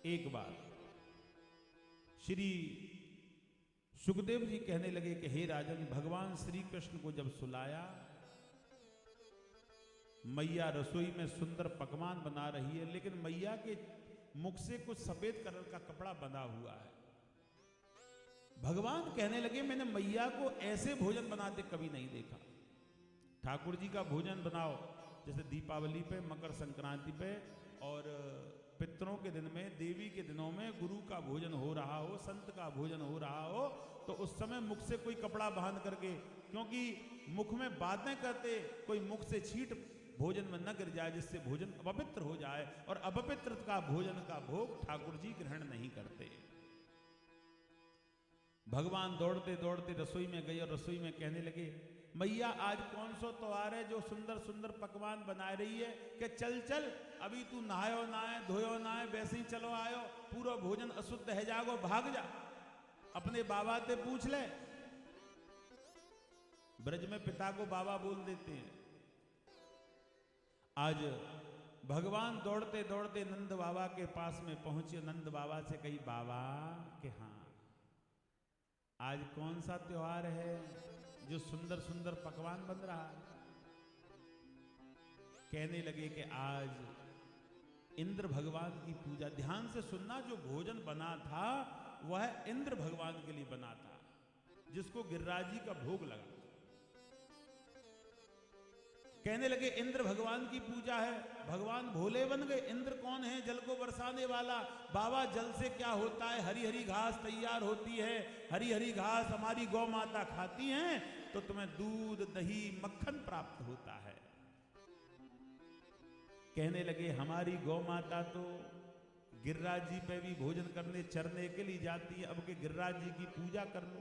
एक बार श्री सुखदेव जी कहने लगे कि हे राजन, भगवान श्री कृष्ण को जब सुलाया, मैया रसोई में सुंदर पकवान बना रही है, लेकिन मैया के मुख से कुछ सफेद कलर का कपड़ा बंधा हुआ है। भगवान कहने लगे मैंने मैया को ऐसे भोजन बनाते कभी नहीं देखा। ठाकुर जी का भोजन बनाओ, जैसे दीपावली पे, मकर संक्रांति पे और पितरों के दिन में, देवी के दिनों में गुरु का भोजन हो रहा हो, संत का भोजन हो रहा हो, तो उस समय मुख से कोई कपड़ा बांध करके, क्योंकि मुख में बातें करते कोई मुख से छींट भोजन में न गिर जाए जिससे भोजन अपवित्र हो जाए, और अपवित्र का भोजन का भोग ठाकुर जी ग्रहण नहीं करते। भगवान दौड़ते दौड़ते रसोई में गए और रसोई में कहने लगे मैया आज कौन सा त्योहार है जो सुंदर सुंदर पकवान बना रही है, कि चल चल अभी तू नहायो ना है, धोयो ना है, वैसे ही चलो आयो, पूरा भोजन अशुद्ध है, जागो भाग जा, अपने बाबा से पूछ ले। ब्रज में पिता को बाबा बोल देते हैं। आज भगवान दौड़ते दौड़ते नंद बाबा के पास में पहुंचे। नंद बाबा से कही बाबा कि हाँ आज कौन सा त्योहार है जो सुंदर सुंदर पकवान बन रहा है। कहने लगे कि आज इंद्र भगवान की पूजा। ध्यान से सुनना, जो भोजन बना था वह इंद्र भगवान के लिए बना था, जिसको गिरिराज जी का भोग लगा। कहने लगे इंद्र भगवान की पूजा है, भगवान भोले बन गए। इंद्र कौन है? जल को बरसाने वाला। बाबा जल से क्या होता है? हरी हरी घास तैयार होती है, हरी हरी घास हमारी गौ माता खाती हैं तो तुम्हें दूध दही मक्खन प्राप्त होता है। कहने लगे हमारी गौ माता तो गिरिराज जी पे भी भोजन करने चरने के लिए जाती है, अब के गिरिराज जी की पूजा कर लो।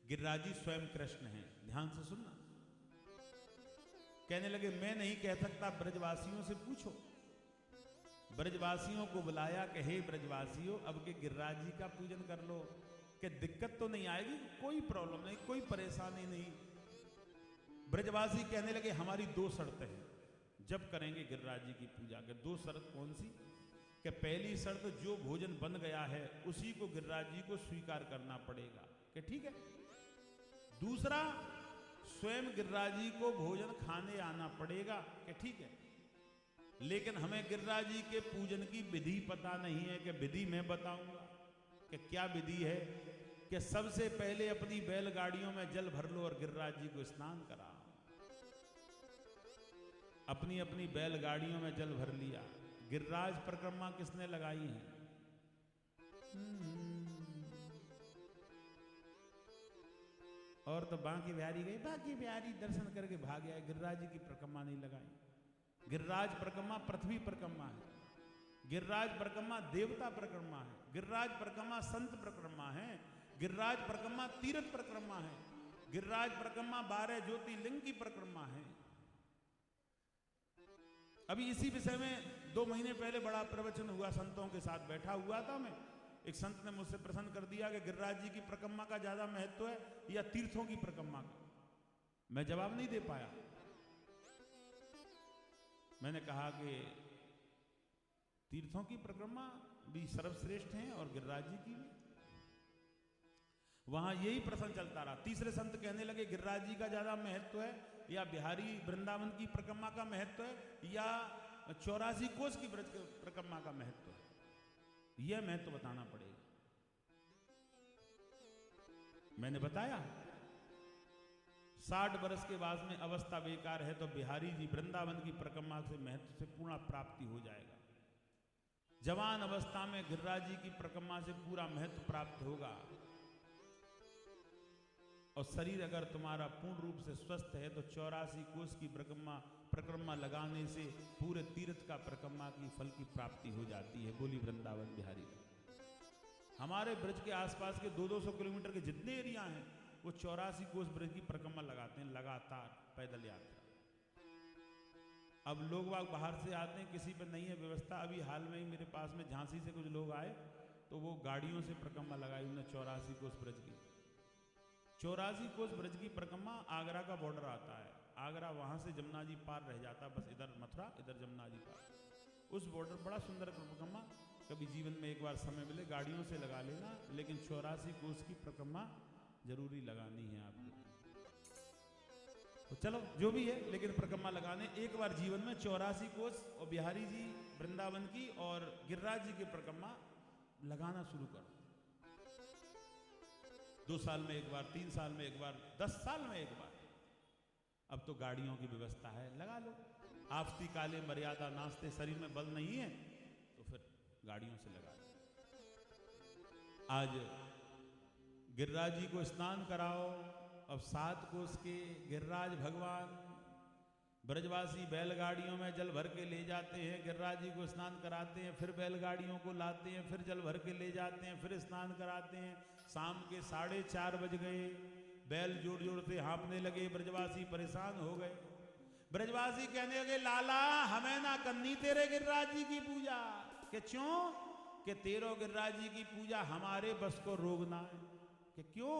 गिरिराज जी स्वयं कृष्ण हैं, ध्यान से सुनना। कहने लगे मैं नहीं कह सकता, ब्रजवासियों से पूछो। ब्रजवासियों को बुलाया कि हे ब्रजवासियों अब के गिरिराज जी का पूजन कर लो, कि दिक्कत तो नहीं आएगी, कोई प्रॉब्लम नहीं, कोई परेशानी नहीं। ब्रजवासी कहने लगे हमारी दो शर्तें हैं जब करेंगे गिरिराज जी की पूजा के। दो शर्त कौन सी? कि पहली शर्त जो भोजन बन गया है उसी को गिरिराज जी को स्वीकार करना पड़ेगा, कि ठीक है। दूसरा, स्वयं गिरिराज जी को भोजन खाने आना पड़ेगा, कि ठीक है। लेकिन हमें गिरिराज जी के पूजन की विधि पता नहीं है, कि विधि मैं बताऊंगा। कि क्या विधि है? कि सबसे पहले अपनी बैलगाड़ियों में जल भर लो और गिरिराज जी को स्नान कराओ। अपनी अपनी बैलगाड़ियों में जल भर लिया। गिरिराज परिक्रमा किसने लगाई है? और तो बांकी बिहारी गई, बांकी बिहारी दर्शन करके भाग गया, गिरिराज जी की परिक्रमा नहीं लगाई। गिरिराज परिक्रमा पृथ्वी परिक्रमा है, गिरिराज परिक्रमा देवता परिक्रमा है, गिरिराज परिक्रमा संत परिक्रमा है, गिरिराज परिक्रमा तीर्थ परिक्रमा है, गिरिराज परिक्रमा 12 ज्योतिर्लिंग की परिक्रमा है। अभी इसी विषय में 2 महीने पहले बड़ा प्रवचन हुआ, संतों के साथ बैठा हुआ था मैं। एक संत ने मुझसे प्रश्न कर दिया कि गिरिराज जी की परिक्रमा का ज्यादा महत्व है या तीर्थों की परिक्रमा का। मैं जवाब नहीं दे पाया। मैंने कहा कि तीर्थों की परिक्रमा भी सर्वश्रेष्ठ हैं और गिरिराज जी की भी। वहां यही प्रश्न चलता रहा। तीसरे संत कहने लगे गिरिराज जी का ज्यादा महत्व है या बिहारी वृंदावन की परिक्रमा का महत्व है या 84 कोस की ब्रज परिक्रमा का महत्व है, यह महत्व बताना पड़ेगा। मैंने बताया 60 वर्ष के बाद में अवस्था बेकार है तो बिहारी जी वृंदावन की परिक्रमा से महत्व से पूर्ण प्राप्ति हो जाएगा। जवान अवस्था में गिरिराज जी की परिक्रमा से पूरा महत्व प्राप्त होगा। और शरीर अगर तुम्हारा पूर्ण रूप से स्वस्थ है तो 84 कोस की परिक्रमा लगाने से पूरे तीर्थ का परिक्रमा की फल की प्राप्ति हो जाती है। बोली वृंदावन बिहारी। हमारे ब्रज के आसपास के 200-200 किलोमीटर के जितने एरिया हैं वो 84 कोस ब्रज की परिक्रमा लगाते हैं लगातार पैदल यात्रा। अब लोग बाहर से आते हैं, किसी पर नहीं है व्यवस्था। अभी हाल में ही मेरे पास में झांसी से कुछ लोग आए तो वो गाड़ियों से परिक्रमा लगाई उन्होंने 84 कोस ब्रज की। 84 कोस ब्रज की परिक्रमा आगरा का बॉर्डर आता है। आगरा वहां से जमुना जी पार रह जाता, बस इधर मथुरा इधर जमुना जी पार। उस बॉर्डर बड़ा सुंदर परिक्रमा, कभी जीवन में एक बार समय मिले गाड़ियों से लगा लेना, लेकिन 84 कोस की परिक्रमा जरूरी लगानी है आपको। तो चलो जो भी है, लेकिन परिक्रमा लगाने एक बार जीवन में 84 कोस और बिहारी जी वृंदावन की और गिरिराज जी की परिक्रमा लगाना शुरू करो। 2 साल में एक बार, 3 साल में एक बार, 10 साल में एक बार। अब तो गाड़ियों की व्यवस्था है, लगा लो। आफती काले मर्यादा नाचते, शरीर में बल नहीं है तो फिर गाड़ियों से लगा लो। आज गिरिराज जी को स्नान कराओ। अब 7 कोस के गिरिराज भगवान ब्रजवासी बैलगाड़ियों में जल भर के ले जाते हैं, गिरिराज जी को स्नान कराते हैं, फिर बैलगाड़ियों को लाते हैं, फिर जल भर के ले जाते हैं, फिर स्नान कराते हैं। शाम के 4:30 बज गए, बैल जोर जोर से हाँफने लगे, ब्रजवासी परेशान हो गए। ब्रजवासी कहने लगे, लाला हमें ना करनी तेरे गिरिराज जी की पूजा। कि क्यों? कि तेरो गिरिराज जी की पूजा हमारे बस को रोकना है। कि क्यों?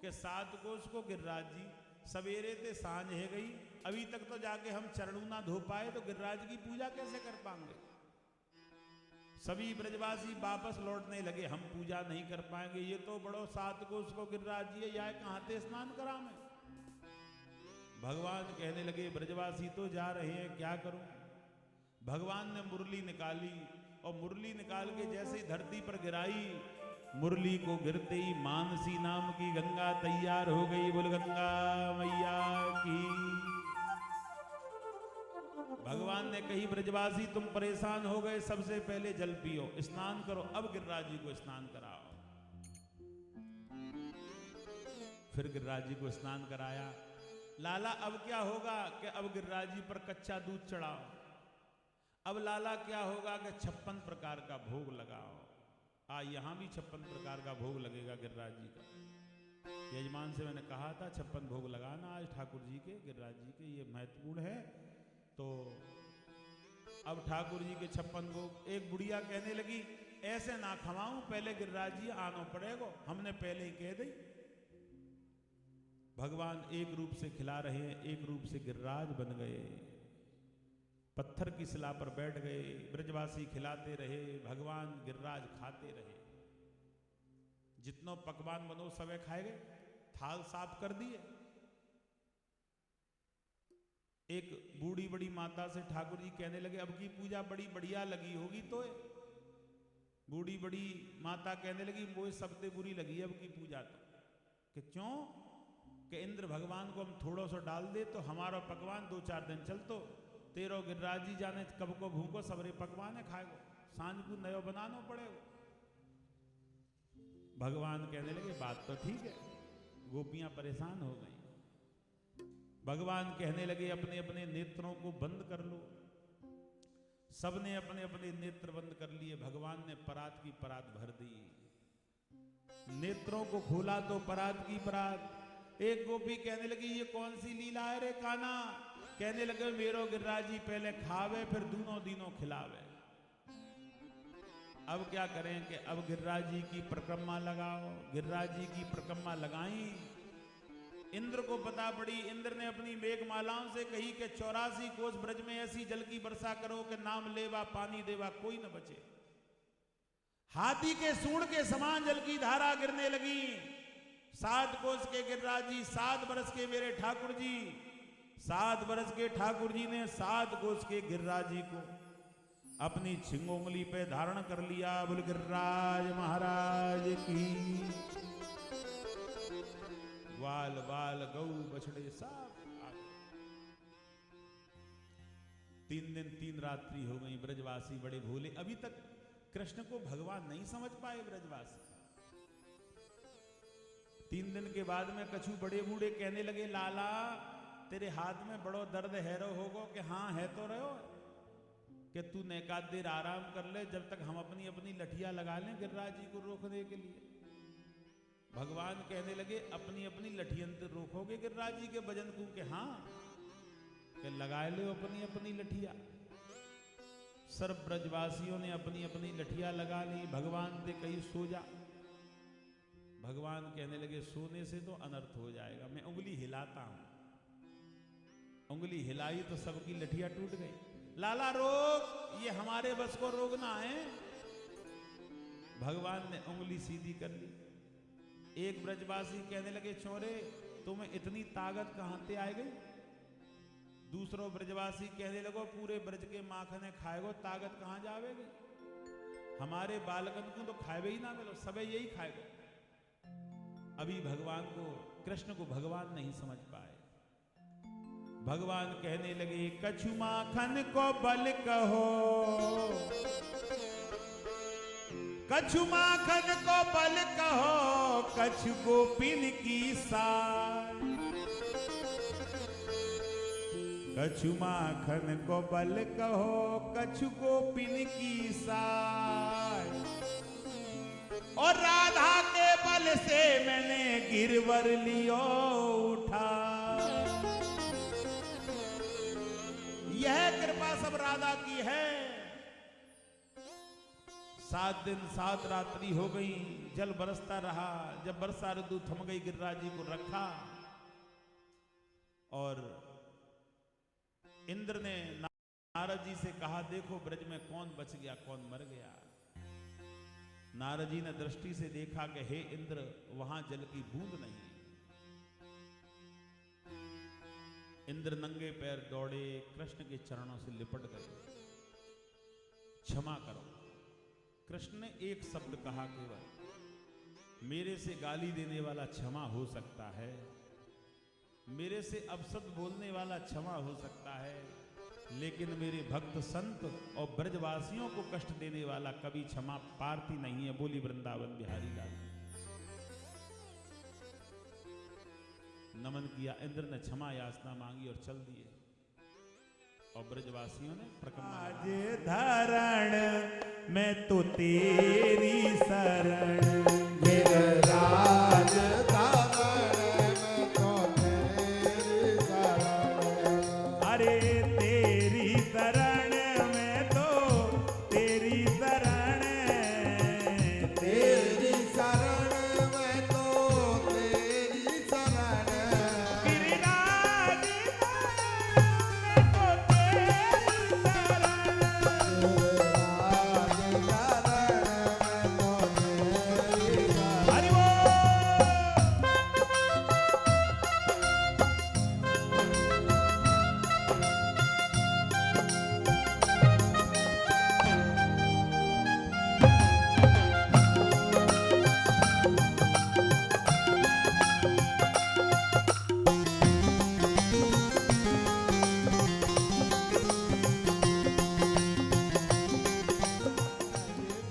कि 7 कोस को गिरिराज जी सवेरे से सांझ है गई, अभी तक तो जाके हम चरणों ना धो पाए, तो गिरिराज की पूजा कैसे कर पाएंगे। सभी ब्रजवासी वापस लौटने लगे, हम पूजा नहीं कर पाएंगे, ये तो बड़ो 7 कोस को गिरिराज जी है, या कहां से स्नान करा मैं। भगवान कहने लगे, ब्रजवासी तो जा रहे हैं, क्या करूं। भगवान ने मुरली निकाली और मुरली निकाल के जैसे ही धरती पर गिराई, मुरली को गिरते ही मानसी नाम की गंगा तैयार हो गई। बोल गंगा मैया की। भगवान ने कही, ब्रजवासी तुम परेशान हो गए, सबसे पहले जल पियो, स्नान करो। अब गिरिराज जी को स्नान कराओ। फिर गिरिराज जी को स्नान कराया। लाला अब क्या होगा कि अब गिरिराज जी पर कच्चा दूध चढ़ाओ। अब लाला क्या होगा कि 56 प्रकार का भोग लगाओ। यहां भी 56 प्रकार का भोग लगेगा गिरिराज जी का। यजमान से मैंने कहा था 56 भोग लगाना आज ठाकुर जी के, गिरिराज जी के, ये महत्वपूर्ण है। तो अब ठाकुर जी के 56 भोग। एक बुढ़िया कहने लगी, ऐसे ना खवाऊं, पहले गिरिराज जी आनो पड़ेगा, हमने पहले ही कह दी। भगवान एक रूप से खिला रहे हैं, एक रूप से गिरिराज बन गए, पत्थर की शिला पर बैठ गए। ब्रजवासी खिलाते रहे, भगवान गिरिराज खाते रहे। जितनो पकवान बनो सबे खाए गए, थाल साफ कर दिए। एक बूढ़ी बड़ी माता से ठाकुर जी कहने लगे, अब की पूजा बड़ी बढ़िया लगी होगी। तो बूढ़ी बड़ी माता कहने लगी, मुझे सबसे बुरी लगी अब की पूजा। तो कि क्यों? कि इंद्र भगवान को हम थोड़ा सा डाल दे तो हमारा पकवान 2-4 दिन चलतो, तेरो गिरिराज जी जाने कब को भूखो, सबरे पकवान है खाएगो, सांझ को नयो बनाना पड़ेगा। भगवान कहने लगे, बात तो ठीक है। गोपियां परेशान हो गई। भगवान कहने लगे, अपने अपने नेत्रों को बंद कर लो। सबने अपने अपने नेत्र बंद कर लिए। भगवान ने परात की परात भर दी। नेत्रों को खोला तो परात की परात। एक गोपी कहने लगी, ये कौन सी लीला है रे काना। कहने लगे, मेरो गिरिराज जी पहले खावे फिर दूनों दिनों खिलावे। अब क्या करें कि अब गिरिराज जी की परिक्रमा लगाओ। गिरिराज जी की परिक्रमा लगाई। इंद्र को पता पड़ी। इंद्र ने अपनी मेघमालाओं से कही कि 84 कोस ब्रज में ऐसी जल की वर्षा करो कि नाम लेवा पानी देवा कोई न बचे। हाथी के सूंड के समान जल की धारा गिरने लगी। 7 कोस के गिरिराज जी, 7 बरस के मेरे ठाकुर जी, 7 बरस के ठाकुर जी ने 7 कोस के गिरिराज जी को अपनी छिंगोंगली पे धारण कर लिया। बोल गिरिराज महाराज की। ग्वाल बाल गौ बछड़े सब आ गए। 3 दिन 3 रात्रि हो गई। ब्रजवासी बड़े भोले, अभी तक कृष्ण को भगवान नहीं समझ पाए ब्रजवासी। 3 दिन के बाद में कछु बड़े बूढ़े कहने लगे, लाला तेरे हाथ में बड़ो दर्द है रो होगो। कि हाँ है तो रहो, कि तू एकाध देर आराम कर ले, जब तक हम अपनी अपनी लठिया लगा लें गिरिराज जी को रोकने के लिए। भगवान कहने लगे, अपनी अपनी लठियन से रोकोगे गिरिराज जी के भजन को। के हाँ, कि लगाए लो अपनी अपनी लठिया। सर्व ब्रजवासियों ने अपनी अपनी लठिया लगा ली। भगवान से कहीं सो जा। भगवान कहने लगे, सोने से तो अनर्थ हो जाएगा, मैं उंगली हिलाता हूं। उंगली हिलाई तो सबकी लठिया टूट गई। लाला रोक, ये हमारे बस को रोकना है। भगवान ने उंगली सीधी कर ली। एक ब्रजवासी कहने लगे, छोरे तुम्हें इतनी ताकत कहां से आ गई? दूसरो ब्रजवासी कहने लगो, पूरे ब्रज के माखने खाएगो, ताकत कहां जावेगी? हमारे बालकन को तो खाए ही ना मिलो, सबे यही खाएगो। अभी भगवान को, कृष्ण को भगवान नहीं समझ पाए। भगवान कहने लगे, कछु माखन को बल कहो, कछु माखन को बल कहो, कछु गोपिन की सार। कछु माखन को बल कहो, कछु गोपिन की सार। और राधा के बल से मैंने गिरवर लियो उठा। यह कृपा सब राधा की है। 7 दिन 7 रात्रि हो गई, जल बरसता रहा। जब वर्षा ऋतु थम गई, गिरिराज जी को रखा और इंद्र ने नारद जी से कहा, देखो ब्रज में कौन बच गया, कौन मर गया। नारद जी ने दृष्टि से देखा कि हे इंद्र, वहां जल की बूंद नहीं। इंद्र नंगे पैर दौड़े, कृष्ण के चरणों से लिपट गए, क्षमा करो। कृष्ण ने एक शब्द कहा केवल, मेरे से गाली देने वाला क्षमा हो सकता है, मेरे से अपशब्द बोलने वाला क्षमा हो सकता है, लेकिन मेरे भक्त संत और ब्रजवासियों को कष्ट देने वाला कभी क्षमा पार्थी नहीं है। बोली वृंदावन बिहारी लाल। नमन किया, इंद्र ने क्षमा याचना मांगी और चल दिए। और ब्रजवासियों ने आज धरण मैं तो तेरी शरण, गिरिराज धरण मैं तो तेरी शरण। अरे तेरी शरण में तो तेरी शरण, तेरी शरण में तो तेरी शरण। गिरिराज में तो तेरी शरण। गिरिराज धरण में तो तेरी शरण। हरि बोल।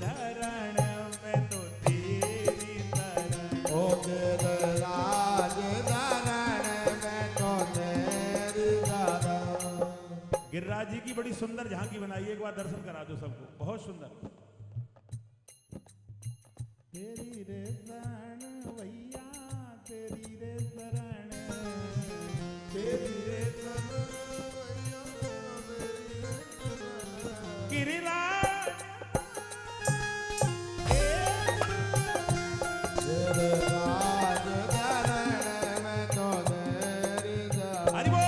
धरण में तो तेरी शरण। ओ गिरिराज धरण में तो तेरी शरण। गिरिराज जी की बड़ी सुंदर झांकी बनाई, एक बार दर्शन करा दो सबको, बहुत सुंदर। तेरी रे शरण भैया, तेरी रे शरण, तेरी रे शरण भैया, तेरी रे शरण। गिरिराज गिरिराज धरण में तो तेरी शरण। हरि बोल।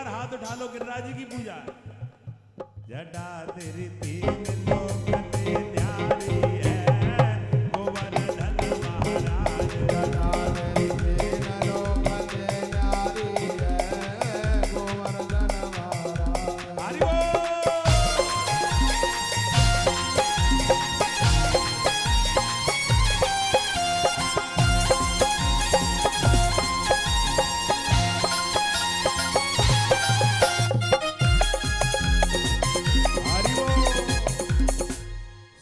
बार हाथ उठा लो, गिरिराज जी की पूजा। जटा तेरी तीन लोक में न्यारी है, गोवर्धन महाराज। जटा तेरी तीन लोक में न्यारी है, गोवर्धन महाराज। हरि बोल।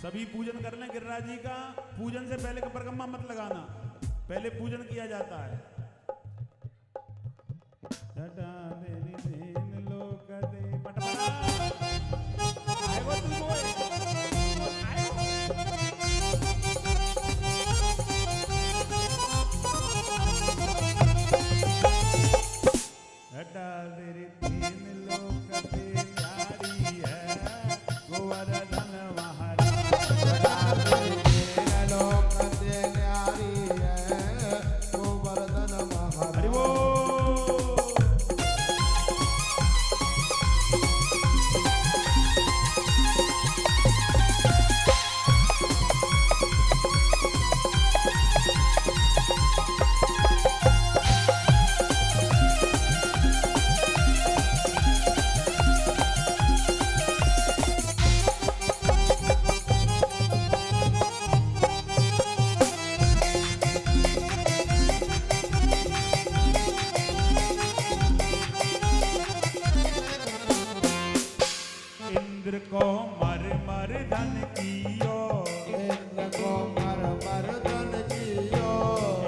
सभी पूजन कर लें गिरिराज जी का। पूजन से पहले परिक्रमा मत लगाना, पहले पूजन किया जाता है। जटा तेरी तीन लोक दे पटपटा। आएगो तू बोल, आएगो। जटा तेरी तीन लोक दे न्यारी है, गोवर्धन महाराज। जटा तेरी तीन लोक में न्यारी है, गोवर्धन महाराज। हरि बोल। इंद्र को मर मर धन कियो, इंद्र को मर मर धन कियो,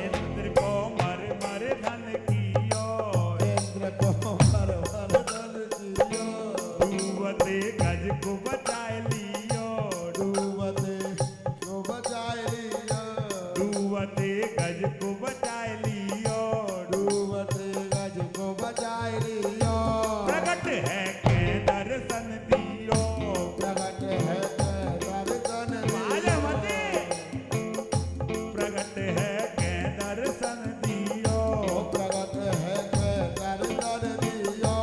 इंद्र को मर मर धन कियो। इंद्र को मर मर धन कियो, डूबते गज को बचाए लियो, डूबते को बचाए लियो, डूबते गज को बचाए लियो। डूबते गज को बचाए लियो। प्रगट है के दर्शन दियो, प्रगट है दर्शन मायावती। प्रगट है के दर्शन दियो, प्रगट है दर्शन दियो।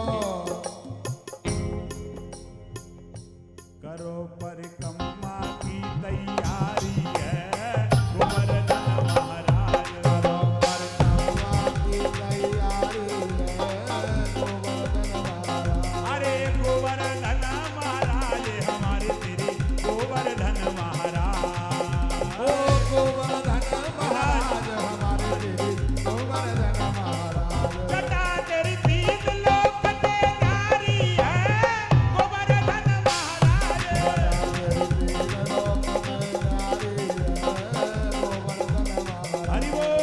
करो परिक्रमा की तैयारी है, गोवर्धन महाराज। करो परिक्रमा की तैयारी है, गोवर्धन महाराज। अरे गोवर्धन महाराज हमारे तेरे गोवर्धन महाराज। ओ गोवर्धन महाराज हमारे तेरे गोवर्धन महाराज। जटा तेरी तीन लोक में न्यारी है, गोवर्धन महाराज। तेरे तीन लोक में न्यारी है, गोवर्धन महाराज। हरि बोल।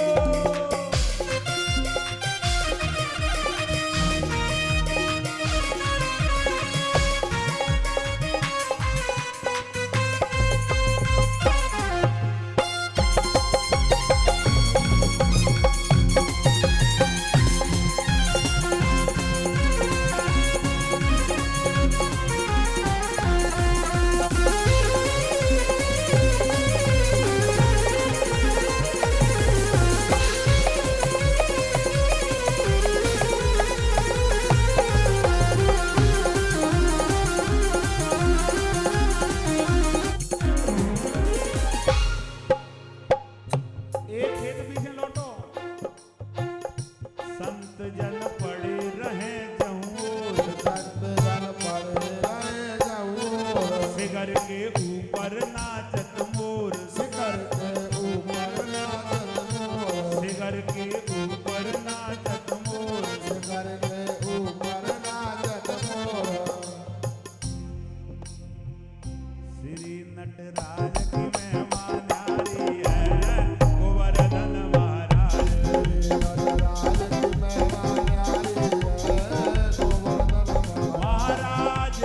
एक खेत पीछे लौटो। संत जन पड़े रहे जहूर, संत जन पड़े रहे जहूर, शिखर के ऊपर नाचत मोर, शिखर के ऊपर नाचत मोर, शिखर के ऊपर नाचत मोर। शिखर के ऊपर नाचत मोर। श्री नटराज की महिमा न्यारी है, गोवर्धन महाराज। नटराज की महिमा न्यारी है, गोवर्धन महाराज। महाराज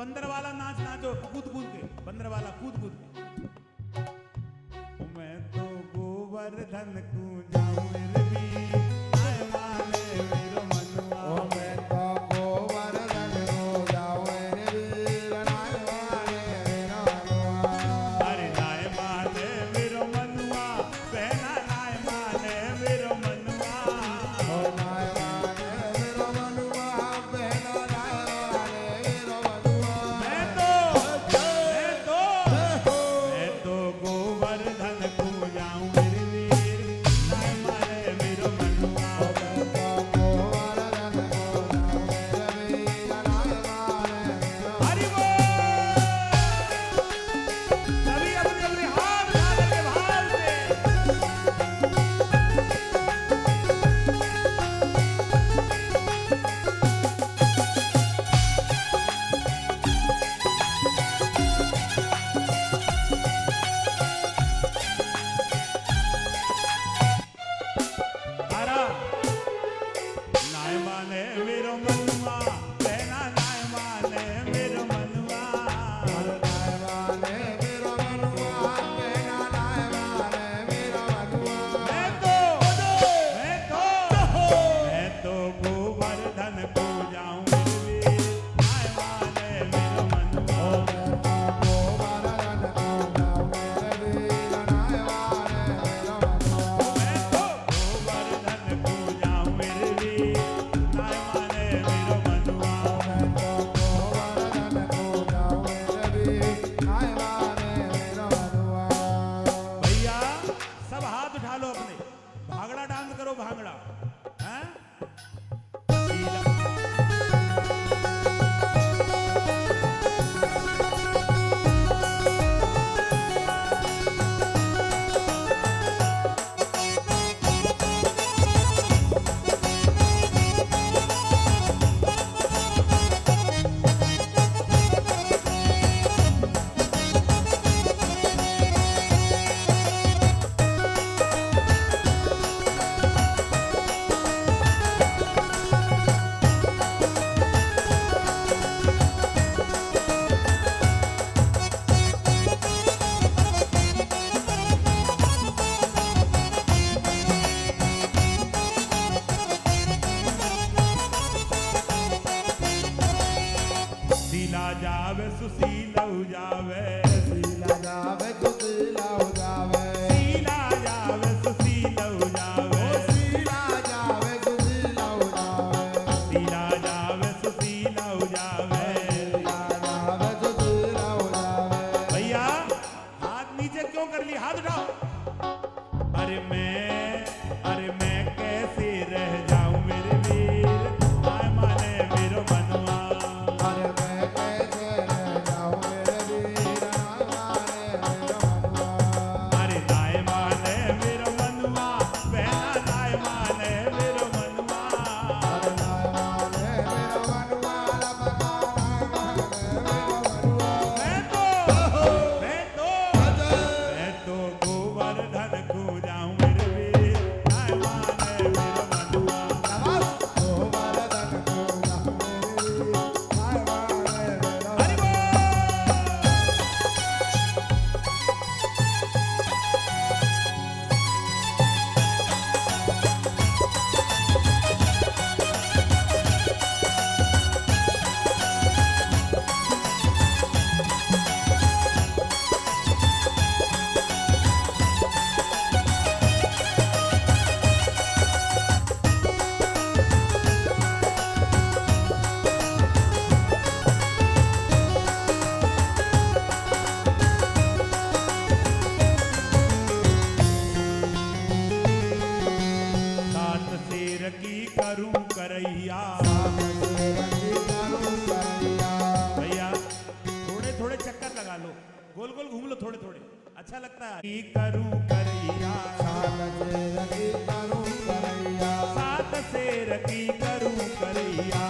बंदर वाला नाच नाचो कूद कूद के, बंदर वाला कूद कूद के। मैं तो गोवर्धन को जाऊं मेरे वीर, आए माने मेरो मनवा। ओ मैं तो गोवर्धन को जाऊं मेरे वीर, नाय माने मेरो मनवा। अरे नाय माने मेरो मनवा, बहना नाय माने मेरो मनवा। ओ नाय माने मेरो मनवा, बहना नाय माने मेरो मनवा। मैं तो गोवर्धन को जाऊं मेरे वीर, नाय माने मेरो मनवा। ओ मैं तो गोवर्धन को जाऊं मेरे वीर, नाय माने मेरो हरि बोल। सभी अपने अपने हाथ उठा लेंगे भाव से। तारा नाय माने मेरो मनवा, बहना नाय माने मेरो मनवा। नाय माने मेरो मनवा, बहना नाय माने मेरो मनवा। मैं तो गोवर्धन को जाऊं मेरे वीर, नाय माने मेरो मनवा। गोवर्धन को जाऊं मेरे वीर, नाय माने मेरो मनवा। मैं तो गोवर्धन को जाऊं मेरे वीर, नाय माने मेरो मनवा। मैं तो गोवर्धन को जाऊं मेरे वीर, नाय माने मेरो मनवा। भैया सब हाथ उठा लो अपने, भांगड़ा डांस करो भांगड़ा, हैं? लीला। शीला जावे सुशील हो जावे, शीला जावे सुशीला हो जावे। शीला जावे सुशील हो जावे, शीला जावे सुशीला हो जावे। शीला जावे सुशील हो जावे। शीला जावे सुशीला हो जावे। भैया हाथ नीचे क्यों कर लिए, हाथ उठाओ। अरे मैं कैसे रह जाऊं मेरे वीर, नाय माने मेरो मनवा। अरे मैं कैसे रह जाऊं मेरे वीर, नाय माने मेरो मनवा। अरे नाय माने मेरो मनवा, बहना नाय माने मेरो मनवा। अरे नाय माने मेरो मनवा, लपका नाय माने मेरो मनवा। मैं तो गोवर्धन को जाऊं मेरे वीर, नाय माने मेरो मनवा। गोवर्धन को जाऊं मेरे वीर, नाय माने मेरो हरि बोल। सात शेर की करूं करैया। भैया थोड़े थोड़े चक्कर लगा लो, गोल गोल घूम लो थोड़े थोड़े, अच्छा लगता है। की करूं करैया, सात शेर की करूं करैया।